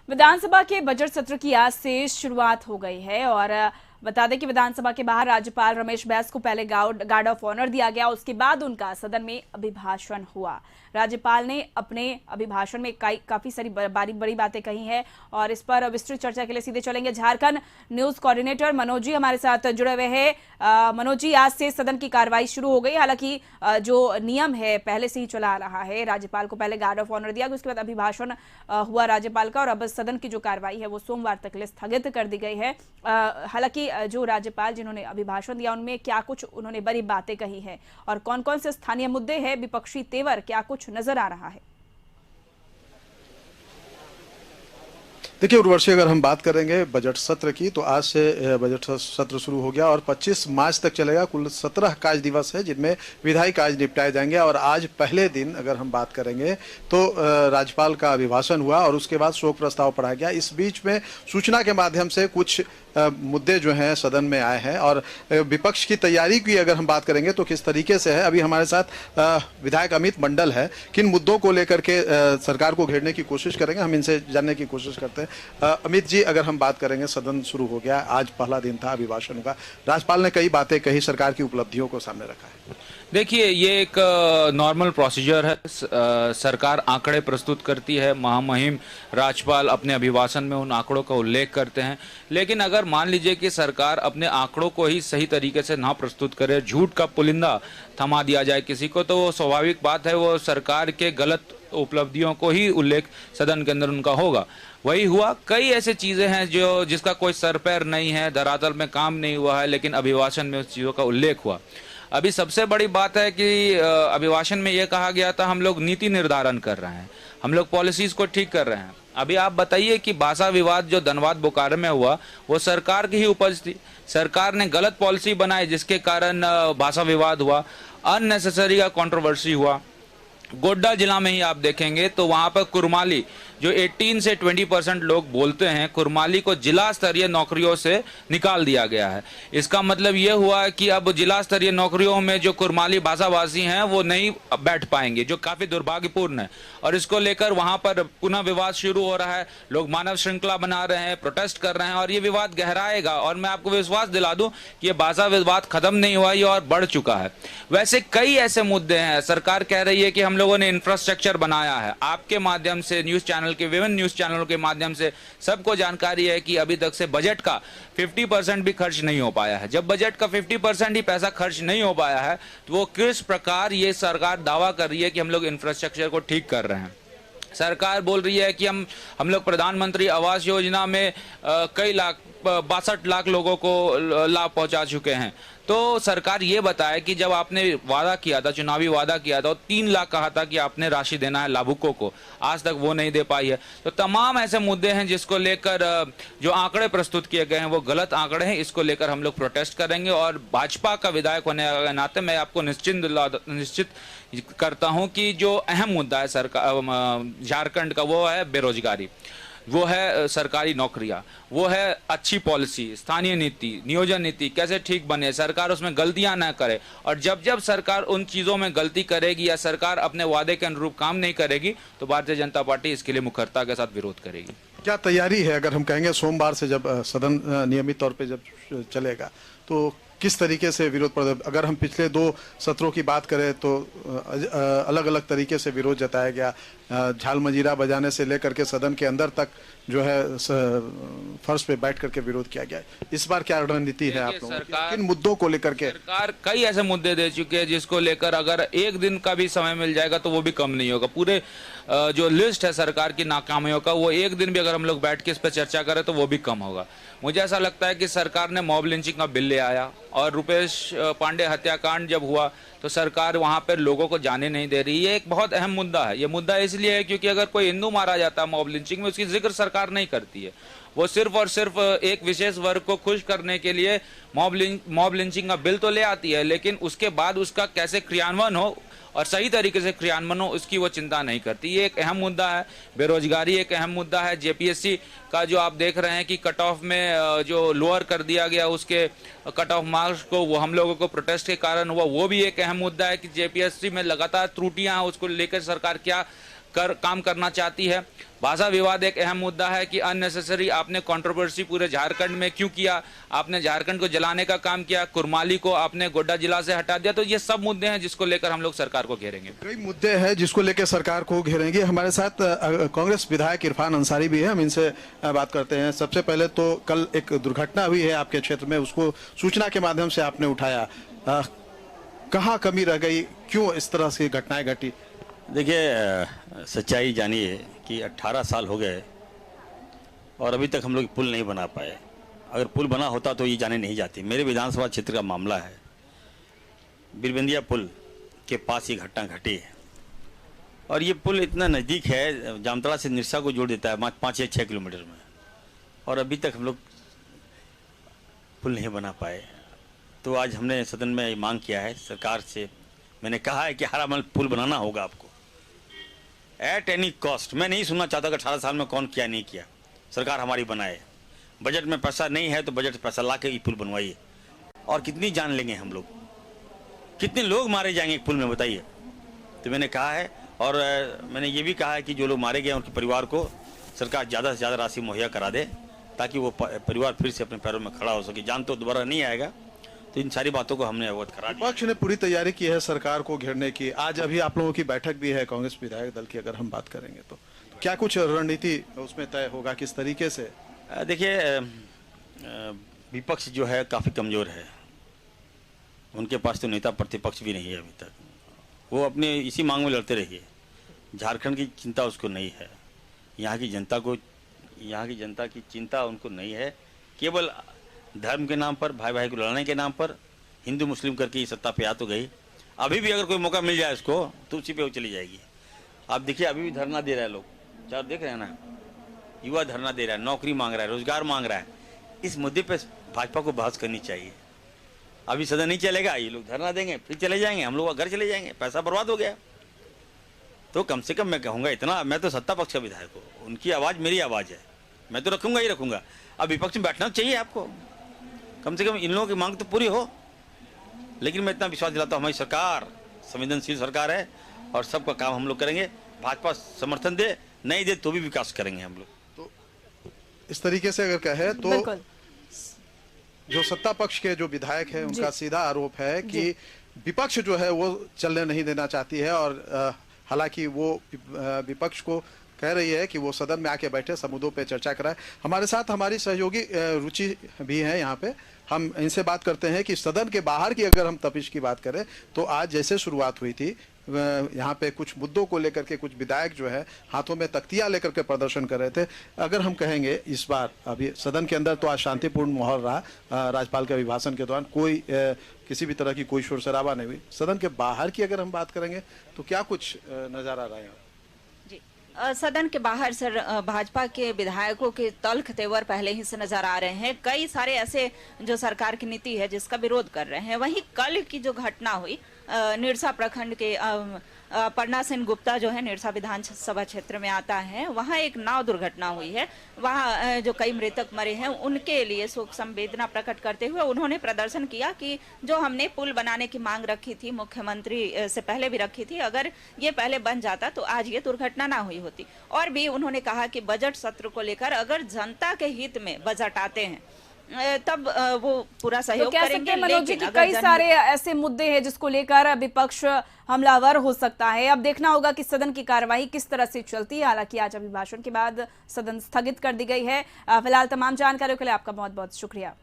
विधानसभा के बजट सत्र की आज से शुरुआत हो गई है और बता दें कि विधानसभा के बाहर राज्यपाल रमेश बैस को पहले गार्ड ऑफ ऑनर दिया गया। उसके बाद उनका सदन में अभिभाषण हुआ। राज्यपाल ने अपने अभिभाषण में काफी सारी बड़ी बातें कही हैं और इस पर विस्तृत चर्चा के लिए सीधे चलेंगे झारखंड न्यूज कोऑर्डिनेटर मनोज जी हमारे साथ जुड़े हुए हैं। मनोज जी, आज से सदन की कार्रवाई शुरू हो गई। हालांकि जो नियम है पहले से ही चला आ रहा है, राज्यपाल को पहले गार्ड ऑफ ऑनर दिया गया, उसके बाद अभिभाषण हुआ राज्यपाल का और अब सदन की जो कार्रवाई है वो सोमवार तक के लिए स्थगित कर दी गई है। हालांकि जो राज्यपाल जिन्होंने अभिभाषण दिया उनमें क्या कुछ उन्होंने बड़ी बातें कही हैं और कौन कौन से स्थानीय मुद्दे हैं, विपक्षी तेवर क्या कुछ नजर आ रहा है? देखिए उर्वशी, अगर हम बात करेंगे बजट सत्र की तो आज से बजट सत्र शुरू हो गया और 25 मार्च तक चलेगा। कुल 17 कार्य दिवस है जिनमें विधायी कार्य निपटाए जाएंगे और आज पहले दिन अगर हम बात करेंगे तो राज्यपाल का अभिभाषण हुआ और उसके बाद शोक प्रस्ताव पढ़ा गया। इस बीच में सूचना के माध्यम से कुछ मुद्दे जो हैं सदन में आए हैं और विपक्ष की तैयारी की अगर हम बात करेंगे तो किस तरीके से है। अभी हमारे साथ विधायक अमित मंडल है। किन मुद्दों को लेकर के सरकार को घेरने की कोशिश करेंगे, हम इनसे जानने की कोशिश करते हैं। अमित जी, अगर हम बात करेंगे, सदन शुरू हो गया, आज पहला दिन था अभिभाषण का, राज्यपाल ने कई बातें कही, सरकार की उपलब्धियों को सामने रखा है। देखिए, ये एक नॉर्मल प्रोसीजर है। सरकार आंकड़े प्रस्तुत करती है, महामहिम राज्यपाल अपने अभिभाषण में उन आंकड़ों का उल्लेख करते हैं। लेकिन अगर मान लीजिए कि सरकार अपने आंकड़ों को ही सही तरीके से ना प्रस्तुत करे, झूठ का पुलिंदा थमा दिया जाए किसी को, तो वो स्वाभाविक बात है, वो सरकार के गलत उपलब्धियों को ही उल्लेख सदन के अंदर उनका होगा। वही हुआ। कई ऐसी चीजें हैं जो जिसका कोई सर पैर नहीं है, धरातल में काम नहीं हुआ है, लेकिन अभिभाषण में उस चीजों का उल्लेख हुआ। अभी सबसे बड़ी बात है कि अभिभाषण में यह कहा गया था हम लोग नीति निर्धारण कर रहे हैं, हम लोग पॉलिसीज को ठीक कर रहे हैं। अभी आप बताइए कि भाषा विवाद जो धनबाद बोकारो में हुआ वो सरकार की ही उपज थी। सरकार ने गलत पॉलिसी बनाई जिसके कारण भाषा विवाद हुआ, अननेसेसरी का कंट्रोवर्सी हुआ। गोड्डा जिला में ही आप देखेंगे तो वहां पर कुरमाली जो 18 से 20% लोग बोलते हैं, कुरमाली को जिला स्तरीय नौकरियों से निकाल दिया गया है। इसका मतलब यह हुआ कि अब जिला स्तरीय नौकरियों में जो कुरमाली भाषाभाषी हैं वो नहीं बैठ पाएंगे, जो काफी दुर्भाग्यपूर्ण है। और इसको लेकर वहां पर पुनः विवाद शुरू हो रहा है, लोग मानव श्रृंखला बना रहे हैं, प्रोटेस्ट कर रहे हैं और ये विवाद गहराएगा। और मैं आपको विश्वास दिला दूं कि ये भाषा विवाद खत्म नहीं हुआ, ये और बढ़ चुका है। वैसे कई ऐसे मुद्दे हैं। सरकार कह रही है कि हम लोगों ने इंफ्रास्ट्रक्चर बनाया है। आपके माध्यम से न्यूज चैनल के विभिन्न न्यूज चैनलों के माध्यम से सबको जानकारी है कि अभी तक से बजट का 50% भी खर्च नहीं हो पाया है। जब बजट का 50% ही पैसा खर्च नहीं हो पाया है तो वो किस प्रकार ये सरकार दावा कर रही है कि हम लोग इंफ्रास्ट्रक्चर को ठीक कर रहे हैं। सरकार बोल रही है कि हम लोग प्रधानमंत्री आवास योजना में कई लाख 62 लाख लोगों को लाभ पहुंचा चुके हैं। तो सरकार ये बताए कि जब आपने वादा किया था, चुनावी वादा किया था, 3 लाख कहा था कि आपने राशि देना है लाभुकों को, आज तक वो नहीं दे पाई है। तो तमाम ऐसे मुद्दे हैं जिसको लेकर जो आंकड़े प्रस्तुत किए गए हैं वो गलत आंकड़े हैं। इसको लेकर हम लोग प्रोटेस्ट करेंगे और भाजपा का विधायक होने के नाते मैं आपको निश्चित करता हूं कि जो अहम मुद्दा है सरकार झारखंड का वो है बेरोजगारी, वो है सरकारी नौकरियां, वो है अच्छी पॉलिसी, स्थानीय नीति, नियोजन नीति कैसे ठीक बने, सरकार उसमें गलतियां ना करे। और जब जब सरकार उन चीजों में गलती करेगी या सरकार अपने वादे के अनुरूप काम नहीं करेगी तो भारतीय जनता पार्टी इसके लिए मुखरता के साथ विरोध करेगी। क्या तैयारी है? अगर हम कहेंगे सोमवार से जब सदन नियमित तौर पे जब चलेगा तो किस तरीके से विरोध प्रदर्शन, अगर हम पिछले 2 सत्रों की बात करें तो अलग अलग तरीके से विरोध जताया गया, झाल मंजीरा बजाने से लेकर के सदन के अंदर तक जो है फर्श पे बैठ करके विरोध किया गया। इस बार क्या रणनीति है आप लोगों की? किन मुद्दों को लेकर के? सरकार कई ऐसे मुद्दे दे चुके हैं जिसको लेकर अगर एक दिन का भी समय मिल जाएगा तो वो भी कम नहीं होगा। पूरे जो लिस्ट है सरकार की नाकामियों का, वो एक दिन भी अगर हम लोग बैठ के इस पर चर्चा करें तो वो भी कम होगा। मुझे ऐसा लगता है कि सरकार ने मॉब लिंचिंग का बिल ले आया और रुपेश पांडे हत्याकांड जब हुआ तो सरकार वहां पर लोगों को जाने नहीं दे रही। ये एक बहुत अहम मुद्दा है। ये मुद्दा इसलिए है क्योंकि अगर कोई हिंदू मारा जाता है मॉब लिंचिंग में, उसकी जिक्र सरकार नहीं करती है। वो सिर्फ और सिर्फ एक विशेष वर्ग को खुश करने के लिए मॉब लिंचिंग का बिल तो ले आती है, लेकिन उसके बाद उसका कैसे क्रियान्वयन हो और सही तरीके से क्रियान्वयन हो उसकी वो चिंता नहीं करती। ये एक अहम मुद्दा है। बेरोजगारी एक अहम मुद्दा है। जेपीएससी का जो आप देख रहे हैं कि कट ऑफ में जो लोअर कर दिया गया उसके कट ऑफ मार्क्स को, वो हम लोगों को प्रोटेस्ट के कारण हुआ, वो भी एक अहम मुद्दा है कि जेपीएससी में लगातार त्रुटियां हैं, उसको लेकर सरकार क्या काम करना चाहती है। भाषा विवाद एक अहम मुद्दा है कि अननेसेसरी आपने कंट्रोवर्सी पूरे झारखंड में क्यों किया, आपने झारखंड को जलाने का काम किया, कुरमाली को आपने गोड्डा जिला से हटा दिया। तो ये सब मुद्दे हैं जिसको लेकर हम लोग सरकार को घेरेंगे। कई मुद्दे हैं जिसको लेकर सरकार को घेरेंगे। हमारे साथ कांग्रेस विधायक इरफान अंसारी भी है, हम इनसे बात करते हैं। सबसे पहले तो कल एक दुर्घटना हुई है आपके क्षेत्र में, उसको सूचना के माध्यम से आपने उठाया। कहाँ कमी रह गई, क्यों इस तरह से घटनाएं घटी? देखिए, सच्चाई जानिए कि 18 साल हो गए और अभी तक हम लोग पुल नहीं बना पाए। अगर पुल बना होता तो ये जाने नहीं जाती। मेरे विधानसभा क्षेत्र का मामला है, बिरबंदिया पुल के पास ये घटना घटी है और ये पुल इतना नज़दीक है, जामताड़ा से निरसा को जोड़ देता है 5 या 6 किलोमीटर में, और अभी तक हम लोग पुल नहीं बना पाए। तो आज हमने सदन में मांग किया है सरकार से। मैंने कहा है कि हर अमल पुल बनाना होगा आपको एट एनी कॉस्ट। मैं नहीं सुनना चाहता कि 18 साल में कौन किया नहीं किया, सरकार हमारी बनाए। बजट में पैसा नहीं है तो बजट से पैसा ला के ये पुल बनवाइए। और कितनी जान लेंगे हम लोग, कितने लोग मारे जाएंगे एक पुल में, बताइए। तो मैंने कहा है, और मैंने ये भी कहा है कि जो लोग मारे गए उनके परिवार को सरकार ज़्यादा से ज़्यादा राशि मुहैया करा दे ताकि वो परिवार फिर से अपने पैरों में खड़ा हो सके। जान तो दोबारा नहीं आएगा। तो इन सारी बातों को हमने अवगत करा दिया। विपक्ष ने पूरी तैयारी की है सरकार को घेरने की। आज अभी आप लोगों की बैठक भी है कांग्रेस विधायक दल की, अगर हम बात करेंगे तो क्या कुछ रणनीति उसमें तय होगा, किस तरीके से? देखिए, विपक्ष जो है काफ़ी कमज़ोर है। उनके पास तो नेता प्रतिपक्ष भी नहीं है अभी तक। वो अपने इसी मांग में लड़ते रहिए। झारखंड की चिंता उसको नहीं है, यहाँ की जनता की चिंता उनको नहीं है। केवल धर्म के नाम पर, भाई भाई को लड़ने के नाम पर हिंदू मुस्लिम करके ये सत्ता पे आ तो गई। अभी भी अगर कोई मौका मिल जाए उसको तो उसी पे वो चली जाएगी। आप देखिए, अभी भी धरना दे रहा है लोग, चार देख रहे हैं ना, युवा धरना दे रहा है, नौकरी मांग रहा है, रोजगार मांग रहा है। इस मुद्दे पे भाजपा को बहस करनी चाहिए। अभी सदन नहीं चलेगा, ये लोग धरना देंगे, फिर चले जाएंगे, हम लोग घर चले जाएंगे, पैसा बर्बाद हो गया। तो कम से कम मैं कहूँगा इतना, मैं तो सत्ता पक्ष का विधायक हूँ, उनकी आवाज़ मेरी आवाज़ है, मैं तो रखूँगा ही रखूँगा। अब विपक्ष में बैठना चाहिए आपको, कम से कम इन लोगों की मांग तो पूरी हो। लेकिन मैं इतना विश्वास दिलाता हूँ, हमारी सरकार संवेदनशील सरकार है और सबका काम हम लोग करेंगे। भाजपा समर्थन दे, नहीं दे तो भी विकास करेंगे हम लोग। तो इस तरीके से अगर कहे तो जो सत्ता पक्ष के जो विधायक हैं उनका सीधा आरोप है कि विपक्ष जो है वो चलने नहीं देना चाहती है, और हालांकि वो विपक्ष को कह रही है कि वो सदन में आके बैठे, समुद्रों पे चर्चा कराए। हमारे साथ हमारी सहयोगी रुचि भी है यहाँ पे, हम इनसे बात करते हैं कि सदन के बाहर की अगर हम तपिश की बात करें तो आज जैसे शुरुआत हुई थी, यहाँ पे कुछ मुद्दों को लेकर के कुछ विधायक जो है हाथों में तख्तियां लेकर के प्रदर्शन कर रहे थे। अगर हम कहेंगे इस बार अभी सदन के अंदर तो आज शांतिपूर्ण माहौल रहा, राज्यपाल के अभिभाषण के दौरान कोई किसी भी तरह की कोई शोर शराबा नहीं हुई। सदन के बाहर की अगर हम बात करेंगे तो क्या कुछ नजर आ रहा है? सदन के बाहर सर भाजपा के विधायकों के तल्ख तेवर पहले ही से नजर आ रहे हैं। कई सारे ऐसे जो सरकार की नीति है जिसका विरोध कर रहे हैं। वहीं कल की जो घटना हुई निरसा प्रखंड के परना सेन गुप्ता जो है निरसा विधानसभा क्षेत्र में आता है, वहां एक नाव दुर्घटना हुई है। वहां जो कई मृतक मरे हैं उनके लिए शोक संवेदना प्रकट करते हुए उन्होंने प्रदर्शन किया कि जो हमने पुल बनाने की मांग रखी थी, मुख्यमंत्री से पहले भी रखी थी, अगर ये पहले बन जाता तो आज ये दुर्घटना ना हुई होती। और भी उन्होंने कहा कि बजट सत्र को लेकर अगर जनता के हित में बजट आते हैं तब वो पूरा सहयोग करेंगे। मनोज जी, कई सारे ऐसे मुद्दे हैं जिसको लेकर विपक्ष हमलावर हो सकता है। अब देखना होगा कि सदन की कार्यवाही किस तरह से चलती है। हालांकि आज अभिभाषण के बाद सदन स्थगित कर दी गई है। फिलहाल तमाम जानकारियों के लिए आपका बहुत बहुत शुक्रिया।